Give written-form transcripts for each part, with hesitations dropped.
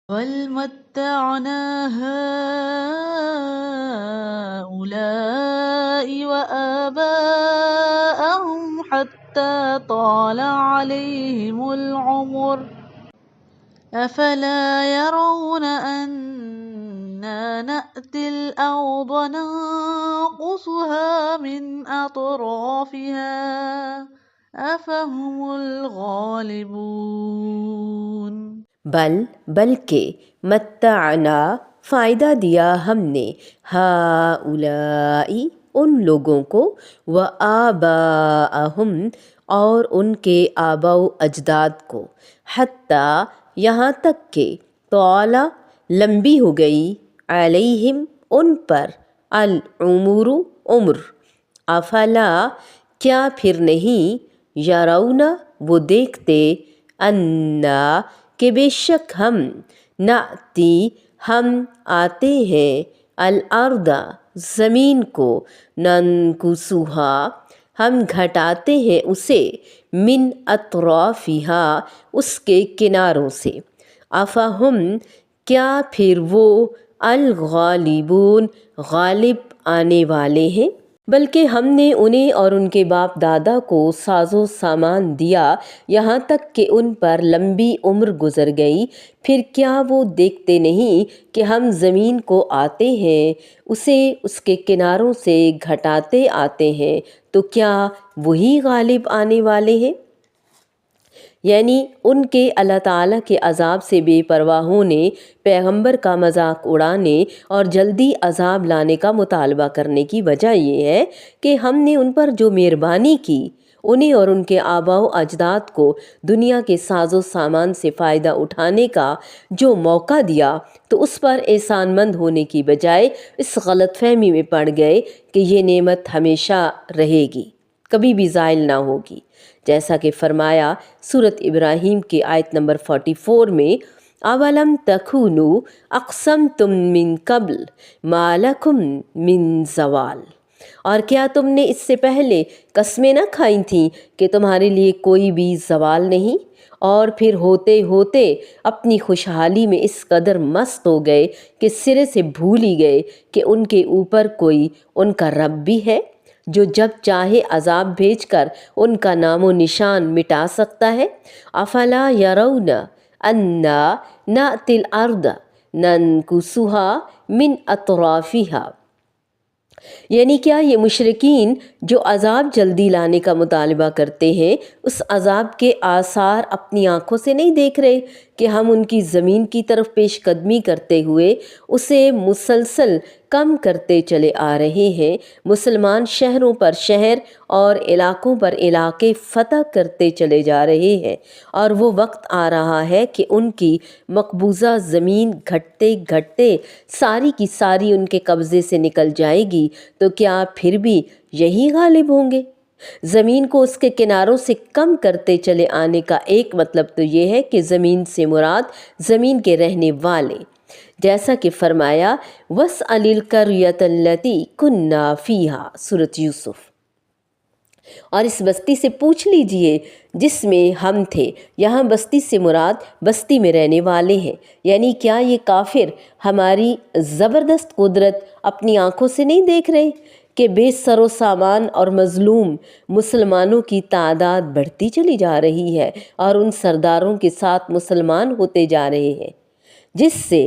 بل متعنا هؤلاء وآباءهم حتى طال عليهم العمر أفلا يرون أنا نأتي الأرض ننقصها من أطرافها أفهم الغالبون بلکہ متعنا فائدہ دیا ہم نے ہؤلاء ان لوگوں کو وآباءہم اور ان کے آباء و اجداد کو حتیٰ یہاں تک کہ طال لمبی ہو گئی علیہم ان پر العمر عمر افلا کیا پھر نہیں یرون وہ دیکھتے انا کہ بے شک ہم نأتی ہم آتے ہیں الارض زمین کو ننکسوہا ہم گھٹاتے ہیں اسے من اطرافہا اس کے کناروں سے افہم کیا پھر وہ الغالبون غالب آنے والے ہیں بلکہ ہم نے انہیں اور ان کے باپ دادا کو ساز و سامان دیا یہاں تک کہ ان پر لمبی عمر گزر گئی پھر کیا وہ دیکھتے نہیں کہ ہم زمین کو آتے ہیں اسے اس کے کناروں سے گھٹاتے آتے ہیں تو کیا وہی غالب آنے والے ہیں یعنی ان کے اللہ تعالیٰ کے عذاب سے بے پرواہ ہونے پیغمبر کا مذاق اڑانے اور جلدی عذاب لانے کا مطالبہ کرنے کی وجہ یہ ہے کہ ہم نے ان پر جو مہربانی کی انہیں اور ان کے آباء و اجداد کو دنیا کے ساز و سامان سے فائدہ اٹھانے کا جو موقع دیا تو اس پر احسان مند ہونے کی بجائے اس غلط فہمی میں پڑ گئے کہ یہ نعمت ہمیشہ رہے گی کبھی بھی زائل نہ ہوگی جیسا کہ فرمایا سورۃ ابراہیم کی آیت نمبر 44 میں اولم تکونوا اقسمتم من قبل ما لکم من زوال اور کیا تم نے اس سے پہلے قسمیں نہ کھائی تھیں کہ تمہارے لیے کوئی بھی زوال نہیں اور پھر ہوتے ہوتے اپنی خوشحالی میں اس قدر مست ہو گئے کہ سرے سے بھول ہی گئے کہ ان کے اوپر کوئی ان کا رب بھی ہے جو جب چاہے عذاب بھیج کر ان کا نام و نشان مٹا سکتا ہے افلا یرون انا نأتی الارض ننکسها من اطرافها یعنی کیا یہ مشرکین جو عذاب جلدی لانے کا مطالبہ کرتے ہیں اس عذاب کے آثار اپنی آنکھوں سے نہیں دیکھ رہے کہ ہم ان کی زمین کی طرف پیش قدمی کرتے ہوئے اسے مسلسل کم کرتے چلے آ رہے ہیں مسلمان شہروں پر شہر اور علاقوں پر علاقے فتح کرتے چلے جا رہے ہیں اور وہ وقت آ رہا ہے کہ ان کی مقبوضہ زمین گھٹتے گھٹتے ساری کی ساری ان کے قبضے سے نکل جائے گی تو کیا پھر بھی یہی غالب ہوں گے زمین کو اس کے کناروں سے کم کرتے چلے آنے کا ایک مطلب تو یہ ہے کہ زمین سے مراد زمین کے رہنے والے جیسا کہ فرمایا وَاسْأَلِ الْقَرْيَةَ الَّتِي كُنَّا فِيهَا سورۃ یوسف اور اس بستی سے پوچھ لیجئے جس میں ہم تھے یہاں بستی سے مراد بستی میں رہنے والے ہیں یعنی کیا یہ کافر ہماری زبردست قدرت اپنی آنکھوں سے نہیں دیکھ رہے کہ بے سر و سامان اور مظلوم مسلمانوں کی تعداد بڑھتی چلی جا رہی ہے اور ان سرداروں کے ساتھ مسلمان ہوتے جا رہے ہیں جس سے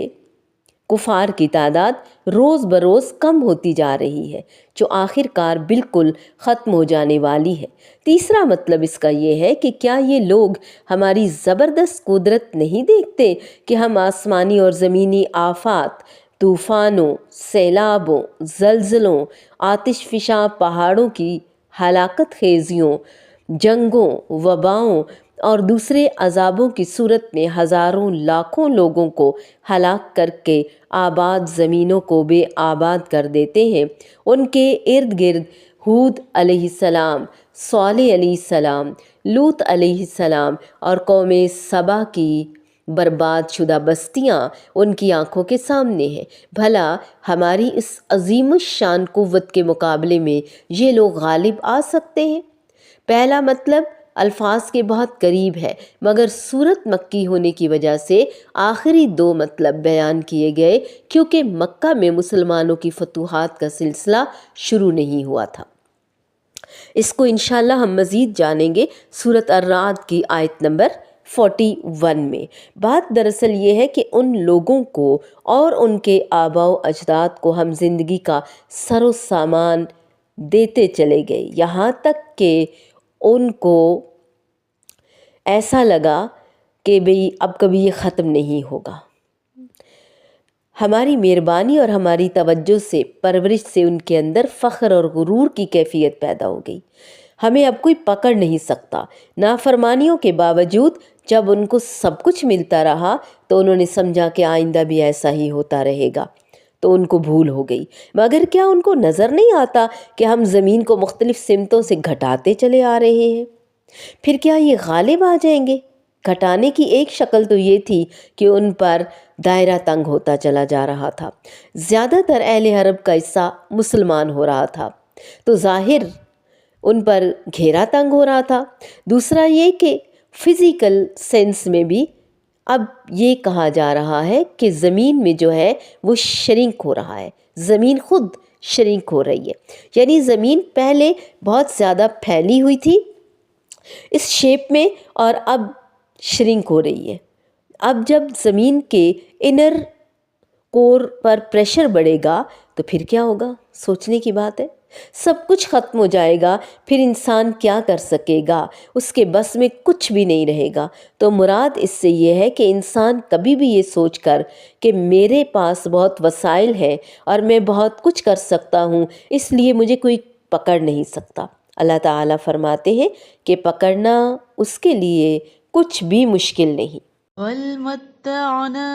کفار کی تعداد روز بروز کم ہوتی جا رہی ہے جو آخر کار بالکل ختم ہو جانے والی ہے تیسرا مطلب اس کا یہ ہے کہ کیا یہ لوگ ہماری زبردست قدرت نہیں دیکھتے کہ ہم آسمانی اور زمینی آفات طوفانوں سیلابوں زلزلوں آتش فشاں پہاڑوں کی ہلاکت خیزیوں جنگوں وباؤں اور دوسرے عذابوں کی صورت میں ہزاروں لاکھوں لوگوں کو ہلاک کر کے آباد زمینوں کو بے آباد کر دیتے ہیں ان کے ارد گرد ہود علیہ السلام صالح علیہ السلام لوط علیہ السلام اور قوم سبا کی برباد شدہ بستیاں ان کی آنکھوں کے سامنے ہیں بھلا ہماری اس عظیم الشان قوت کے مقابلے میں یہ لوگ غالب آ سکتے ہیں پہلا مطلب الفاظ کے بہت قریب ہے، مگر صورت مکی ہونے کی وجہ سے آخری 2 مطلب بیان کیے گئے، کیونکہ مکہ میں مسلمانوں کی فتوحات کا سلسلہ شروع نہیں ہوا تھا۔ اس کو انشاءاللہ ہم مزید جانیں گے سورۃ الرعد کی آیت نمبر 41 میں۔ بات دراصل یہ ہے کہ ان لوگوں کو اور ان کے آباء و اجداد کو ہم زندگی کا سر و سامان دیتے چلے گئے، یہاں تک کہ ان کو ایسا لگا کہ بھئی اب کبھی یہ ختم نہیں ہوگا۔ ہماری مہربانی اور ہماری توجہ سے، پرورش سے ان کے اندر فخر اور غرور کی کیفیت پیدا ہو گئی۔ ہمیں اب کوئی پکڑ نہیں سکتا۔ نافرمانیوں کے باوجود جب ان کو سب کچھ ملتا رہا تو انہوں نے سمجھا کہ آئندہ بھی ایسا ہی ہوتا رہے گا، تو ان کو بھول ہو گئی۔ مگر کیا ان کو نظر نہیں آتا کہ ہم زمین کو مختلف سمتوں سے گھٹاتے چلے آ رہے ہیں؟ پھر کیا یہ غالب آ جائیں گے؟ گھٹانے کی ایک شکل تو یہ تھی کہ ان پر دائرہ تنگ ہوتا چلا جا رہا تھا۔ زیادہ تر اہل حرب کا حصہ مسلمان ہو رہا تھا تو ظاہر ان پر گھیرا تنگ ہو رہا تھا۔ دوسرا یہ کہ فزیکل سینس میں بھی اب یہ کہا جا رہا ہے کہ زمین میں جو ہے وہ شرنک ہو رہا ہے، زمین خود شرنک ہو رہی ہے، یعنی زمین پہلے بہت زیادہ پھیلی ہوئی تھی اس شیپ میں اور اب شرنک ہو رہی ہے۔ اب جب زمین کے انر کور پر پریشر بڑھے گا تو پھر کیا ہوگا؟ سوچنے کی بات ہے۔ سب کچھ ختم ہو جائے گا، پھر انسان کیا کر سکے گا؟ اس کے بس میں کچھ بھی نہیں رہے گا۔ تو مراد اس سے یہ ہے کہ انسان کبھی بھی یہ سوچ کر کہ میرے پاس بہت وسائل ہیں اور میں بہت کچھ کر سکتا ہوں، اس لیے مجھے کوئی پکڑ نہیں سکتا۔ اللہ تعالیٰ فرماتے ہیں کہ پکڑنا اس کے لیے کچھ بھی مشکل نہیں۔ بل متعنا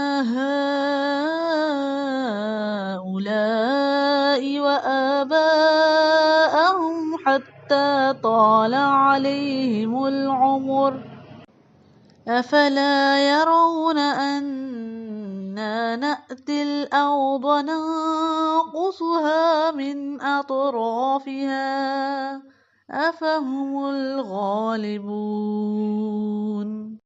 هؤلاء وآباءهم حتى طال عليهم العمر أفلا يرون أنا نأتي الأرض ننقصها من أطرافها أفهم الغالبون۔